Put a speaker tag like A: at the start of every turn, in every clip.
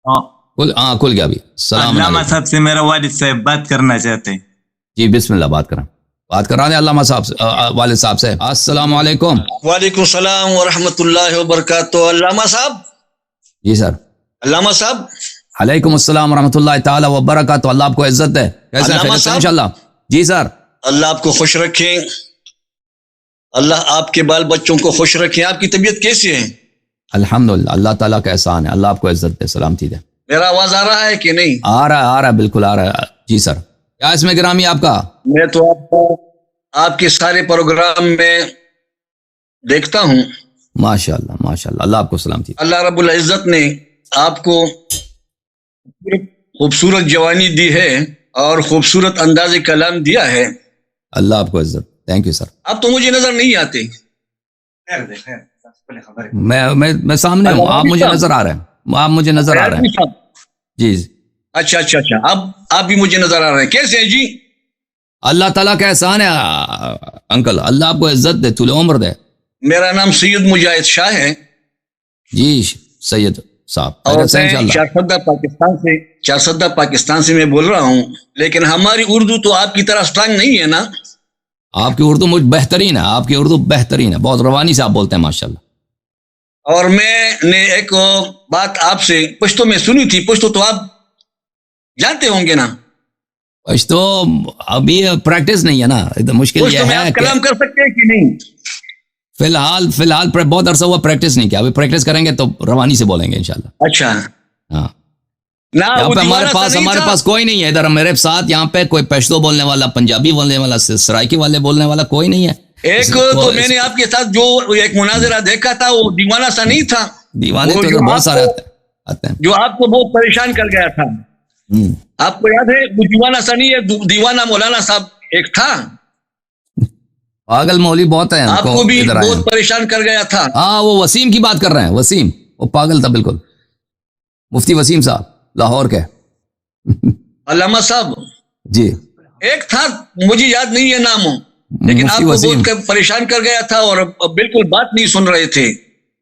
A: کھل گیا ابھی. السلام
B: علامہ
A: علیکم.
B: صاحب سے میرا والد صاحب بات کرنا چاہتے ہیں.
A: جی بسم اللہ بات کرا دیں علامہ صاحب سے, والد صاحب سے. السلام علیکم.
C: وعلیکم السلام ورحمۃ اللہ وبرکاتہ. علامہ صاحب.
A: جی سر.
C: علامہ صاحب.
A: علیکم السلام ورحمۃ اللہ تعالی وبرکاتہ. اللہ آپ کو عزت ہے. کیسے ہیں؟ خیریت سے ہیں انشاءاللہ. جی سر.
C: اللہ آپ کو خوش رکھیں. اللہ آپ کے بال بچوں کو خوش رکھیں. آپ کی طبیعت کیسی ہے؟
A: الحمدللہ اللہ تعالیٰ کا احسان ہے. اللہ آپ کو عزت دے, سلامتی دے.
C: میرا آواز آ رہا ہے کہ نہیں؟
A: آ رہا ہے بالکل آ رہا ہے. جی سر. کیا اس میں گرامی آپ کا؟
C: میں تو آپ کو آپ کے سارے پروگرام میں دیکھتا ہوں.
A: ماشاءاللہ اللہ آپ کو سلامتی دے.
C: اللہ رب العزت نے آپ کو خوبصورت جوانی دی ہے اور خوبصورت انداز کلام دیا ہے.
A: اللہ آپ کو عزت. Thank you sir.
C: اب تو مجھے نظر نہیں آتے.
A: میں سامنے ہوں, آپ مجھے نظر آ رہے ہیں. آپ مجھے نظر آ رہے ہیں. جی
C: اچھا. اب آپ بھی مجھے نظر آ رہے ہیں. کیسے ہیں جی؟
A: اللہ تعالیٰ کا احسان ہے انکل. اللہ آپ کو عزت دے, طول عمر دے.
C: میرا نام سید مجاہد شاہ ہے.
A: جی سید صاحب.
C: اور چارسدہ پاکستان سے میں بول رہا ہوں. لیکن ہماری اردو تو آپ کی طرح اسٹرانگ نہیں ہے نا.
A: آپ کی اردو مجھ بہترین ہے. آپ کی اردو بہترین ہے. بہت روانی سے آپ بولتے ہیں ماشاءاللہ.
C: اور میں نے ایک بات آپ سے پشتو میں سنی تھی. پشتو تو آپ جانتے ہوں گے نا.
A: پشتو ابھی پریکٹس نہیں ہے نا. مشکل یہ ہے.
C: آپ کلام کر سکتے ہیں کہ نہیں؟
A: فی الحال بہت عرصہ ہوا پریکٹس نہیں کیا. ابھی پریکٹس کریں گے تو روانی سے بولیں گے انشاءاللہ.
C: اچھا.
A: ہاں. یہاں پہ ہمارے پاس کوئی نہیں ہے ادھر میرے ساتھ. یہاں پہ کوئی پشتو بولنے والا, پنجابی بولنے والا, سرائکی والے بولنے والا کوئی نہیں ہے.
C: ایک تو میں نے آپ کے ساتھ جو ایک مناظرہ دیکھا تھا وہ دیوانہ سا نہیں تھا.
A: دیوانے تو بہت سارے آتے ہیں
C: جو آپ کو بہت پریشان کر گیا تھا. آپ کو یاد ہے وہ دیوانہ سا نہیں ہے, دیوانہ مولانا صاحب ایک تھا.
A: پاگل مولوی بہت ہیں.
C: آپ کو بھی بہت پریشان کر گیا تھا.
A: ہاں وہ وسیم کی بات کر رہے ہیں. وسیم وہ پاگل تھا بالکل. مفتی وسیم صاحب لاہور کے.
C: علامہ صاحب.
A: جی
C: ایک تھا مجھے یاد نہیں ہے نام, لیکن آپ کو بہت پریشان کر گیا تھا اور بالکل بات نہیں سن رہے تھے.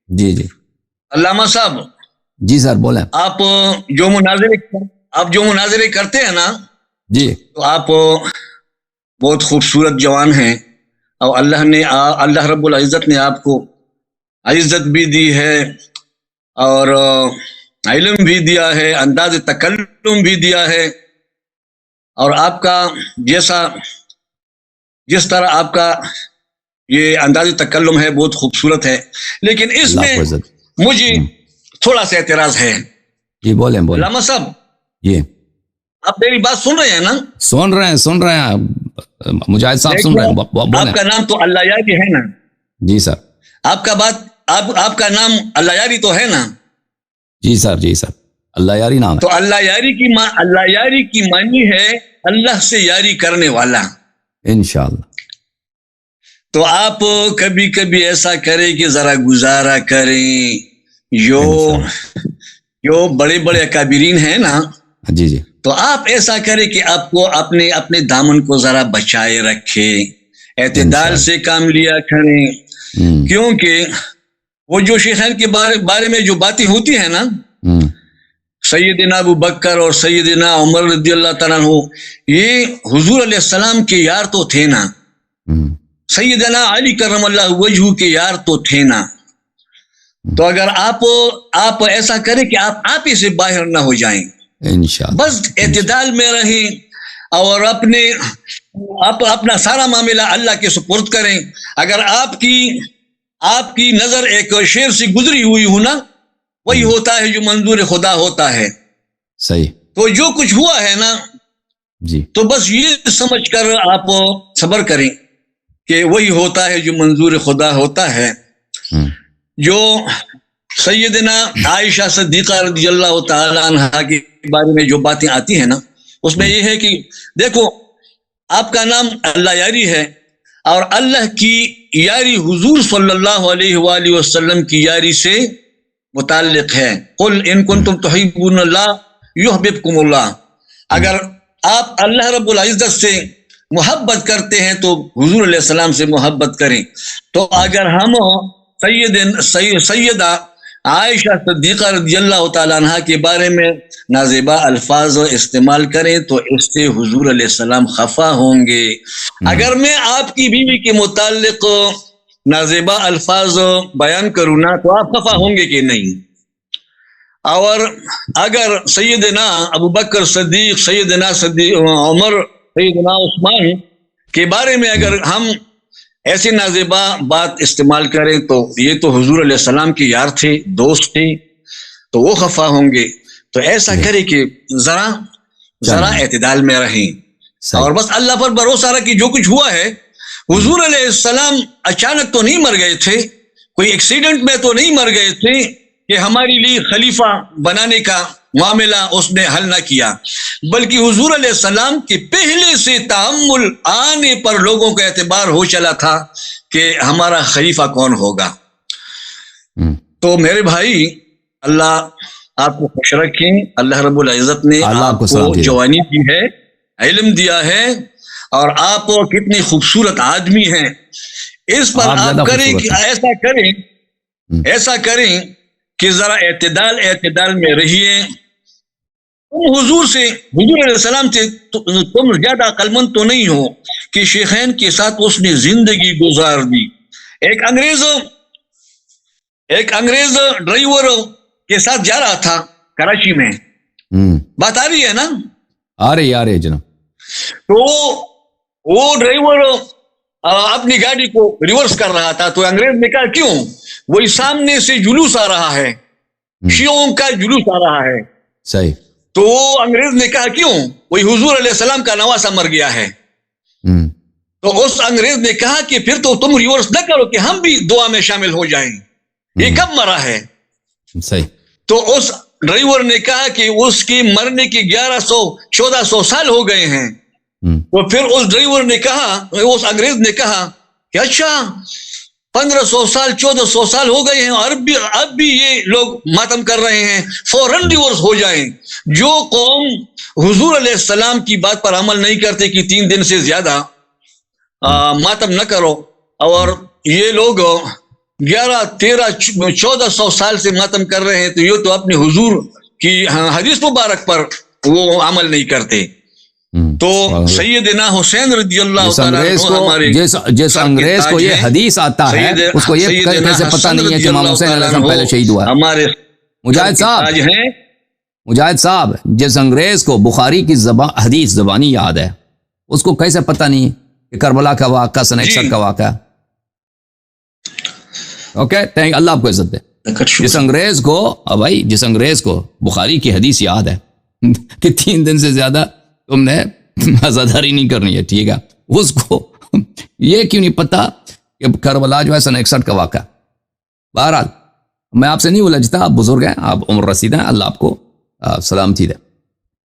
A: جی
C: علامہ صاحب.
A: جی سر بولیں.
C: آپ جو مناظرے کرتے ہیں نا.
A: جی.
C: تو آپ بہت خوبصورت جوان ہیں اور اللہ رب العزت نے آپ کو عزت بھی دی ہے اور علم بھی دیا ہے, انداز تکلم بھی دیا ہے. اور آپ کا جس طرح آپ کا یہ انداز تکلم ہے بہت خوبصورت ہے. لیکن اس میں مجھے تھوڑا سا اعتراض ہے.
A: جی بولیں.
C: علامہ صاحب.
A: جی
C: آپ میری بات سن رہے ہیں نا؟
A: سن رہے ہیں مجاہد صاحب سن رہے ہیں.
C: آپ کا نام تو اللہ یاری ہے نا؟
A: جی سر.
C: آپ کا نام اللہ یاری تو ہے نا؟
A: جی سر اللہ یاری نام ہے.
C: تو اللہ یاری کی معنی ہے اللہ سے یاری کرنے والا.
A: انشاءاللہ.
C: تو آپ کبھی کبھی ایسا کریں کہ ذرا گزارا کریں. جو بڑے بڑے اکابرین ہیں نا.
A: جی
C: تو آپ ایسا کریں کہ آپ کو اپنے دامن کو ذرا بچائے رکھے, اعتدال سے کام لیا کریں. کیونکہ وہ جو شیخین کے بارے میں جو باتیں ہوتی ہیں نا, سیدنا ابو بکر اور سیدنا عمر رضی اللہ تعالیٰ عنہ, یہ حضور علیہ السلام کے یار تو تھے نا. سیدنا علی کرم اللہ وجہہ کے یار تو تھے نا. تو اگر آپ ایسا کریں کہ آپ ہی سے باہر نہ ہو جائیں, بس اعتدال میں رہیں اور اپنا سارا معاملہ اللہ کے سپرد کریں. اگر آپ کی نظر ایک شیر سے گزری ہوئی ہو نا, وہی ہوتا ہے جو منظور خدا ہوتا ہے.
A: صحیح.
C: تو جو کچھ ہوا ہے نا,
A: جی
C: تو بس یہ سمجھ کر آپ صبر کریں کہ وہی ہوتا ہے جو منظور خدا ہوتا ہے. جو سیدنا عائشہ صدیقہ رضی اللہ تعالی عنہا کے بارے میں جو باتیں آتی ہیں نا, اس میں یہ ہے کہ دیکھو آپ کا نام اللہ یاری ہے اور اللہ کی یاری حضور صلی اللہ علیہ وآلہ وسلم کی یاری سے متعلق ہے. قل ان کنتم تحبون اللہ یحببکم اللہ. اگر آپ اللہ رب العزت سے محبت کرتے ہیں تو حضور علیہ السلام سے محبت کریں. تو اگر ہم سیدہ عائشہ صدیقہ رضی اللہ تعالیٰ عنہ کے بارے میں نازیبا الفاظ استعمال کریں تو اس سے حضور علیہ السلام خفا ہوں گے. اگر میں آپ کی بیوی کے متعلق نازیبا الفاظ بیان کروں نا تو آپ خفا ہوں گے کہ نہیں؟ اور اگر سیدنا ابو بکر صدیق، سیدنا عمر، سیدنا عثمان کے بارے میں اگر ہم ایسی نازیبا بات استعمال کریں تو یہ تو حضور علیہ السلام کے یار تھے، دوست تھے، تو وہ خفا ہوں گے. تو ایسا کرے کہ ذرا اعتدال میں رہیں اور بس اللہ پر بھروسہ رکھیں. جو کچھ ہوا ہے، حضور علیہ السلام اچانک تو نہیں مر گئے تھے، کوئی ایکسیڈنٹ میں تو نہیں مر گئے تھے کہ ہمارے لیے خلیفہ بنانے کا معاملہ اس نے حل نہ کیا، بلکہ حضور علیہ السلام کے پہلے سے تعامل آنے پر لوگوں کا اعتبار ہو چلا تھا کہ ہمارا خلیفہ کون ہوگا. تو میرے بھائی، اللہ آپ کو خوش رکھیں. اللہ رب العزت نے آپ کو جوانی دی ہے، علم دیا ہے، اور آپ کتنے خوبصورت آدمی ہیں. اس پر آپ کریں کہ ایسا کریں کہ ذرا اعتدال میں رہیے. تم حضور علیہ السلام سے تم زیادہ عقل مند تو نہیں ہو کہ شیخین کے ساتھ اس نے زندگی گزار دی. ایک انگریز ڈرائیور کے ساتھ جا رہا تھا کراچی میں. بات آ رہی ہے نا؟
A: آ رہی جناب.
C: تو وہ ڈرائیور اپنی گاڑی کو ریورس کر رہا تھا. تو انگریز نے کہا کیوں؟ وہی سامنے سے جلوس آ رہا ہے، شیعوں کا جلوس آ رہا ہے.
A: صحیح.
C: تو انگریز نے کہا کیوں؟ وہی حضور علیہ السلام کا نواسا مر گیا ہے. تو اس انگریز نے کہا کہ پھر تو تم ریورس نہ کرو کہ ہم بھی دعا میں شامل ہو جائیں. یہ کب مرا ہے؟
A: صحیح.
C: تو اس ڈرائیور نے کہا کہ اس کی مرنے کی 1100-1400 سال ہو گئے ہیں. تو پھر اس ڈرائیور نے کہا، اس انگریز نے کہا کہ اچھا 1500 سال 1400 سال ہو گئے ہیں اور اب بھی یہ لوگ ماتم کر رہے ہیں، فوراً ڈیورس ہو جائیں. جو قوم حضور علیہ السلام کی بات پر عمل نہیں کرتے کہ 3 دن سے زیادہ ماتم نہ کرو، اور یہ لوگ 1100-1300-1400 سال سے ماتم کر رہے ہیں، تو یہ تو اپنے حضور کی حدیث مبارک پر وہ عمل نہیں کرتے. تو سیدنا حسین رضی اللہ تعالیٰ
A: جس انگریز کو یہ حدیث آتا ہے اس کو یہ کیسے پتہ نہیں ہے کہ امام حسین علیہ السلام پہلے شہید ہوا.
C: ہمارے
A: مجاہد صاحب، جس انگریز کو بخاری کی حدیث زبانی یاد ہے، اس کو کیسے پتہ نہیں کہ کربلا کا واقعہ سن 61 کا واقعہ. اوکے، اللہ آپ کو عزت دے. جس انگریز کو بخاری کی حدیث یاد ہے کہ 3 دن سے زیادہ تم نے عزاداری نہیں کرنی ہے، ٹھیک ہے، اس کو یہ کیوں نہیں پتا کہ کربلا جو ہے سن 61 کا واقعہ. بہرحال میں آپ سے نہیں الجھتا، آپ بزرگ ہیں، آپ عمر رسید ہیں، اللہ آپ کو سلامتی دے.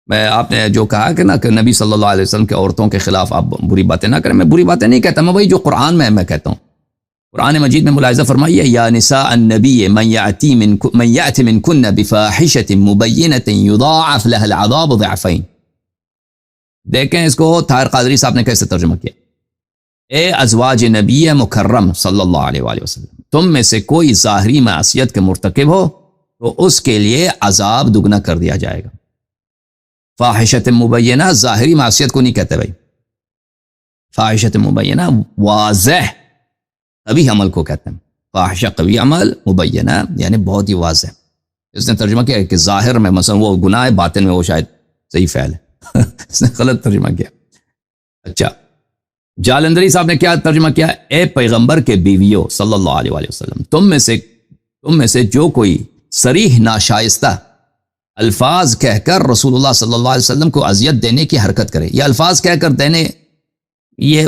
A: میں آپ نے جو کہا کہ نبی صلی اللہ علیہ وسلم کے عورتوں کے خلاف آپ بری باتیں نہ کریں، میں بری باتیں نہیں کہتا، میں وہی جو قرآن میں کہتا ہوں. قرآن مجید میں ملاحظہ فرمائیے، یا نساء النبی من یأت منکن بفاحشۃ مبینۃ یضاعف لها العذاب ضعفین. دیکھیں اس کو طاہر قادری صاحب نے کیسے ترجمہ کیا. اے ازواج نبی مکرم صلی اللہ علیہ وآلہ وسلم، تم میں سے کوئی ظاہری معصیت کے مرتکب ہو تو اس کے لیے عذاب دگنا کر دیا جائے گا. فاحشۃ مبینہ ظاہری معصیت کو نہیں کہتے بھائی، فاحشۃ مبینہ واضح قبیح عمل کو کہتے ہیں. فاحشہ قبیح عمل، مبینہ یعنی بہت ہی واضح. اس نے ترجمہ کیا ہے کہ ظاہر میں مثلا وہ گناہ ہے، باطن میں وہ شاید صحیح فعل ہے. اس نے غلط ترجمہ کیا. اچھا، جالندری صاحب نے کیا ترجمہ کیا؟ اے پیغمبر کے بیویوں صلی اللہ علیہ وآلہ وسلم، تم میں سے جو کوئی صریح ناشائستہ الفاظ کہہ کر رسول اللہ صلی اللہ علیہ وسلم کو اذیت دینے کی حرکت کرے. یہ الفاظ کہہ کر دینے، یہ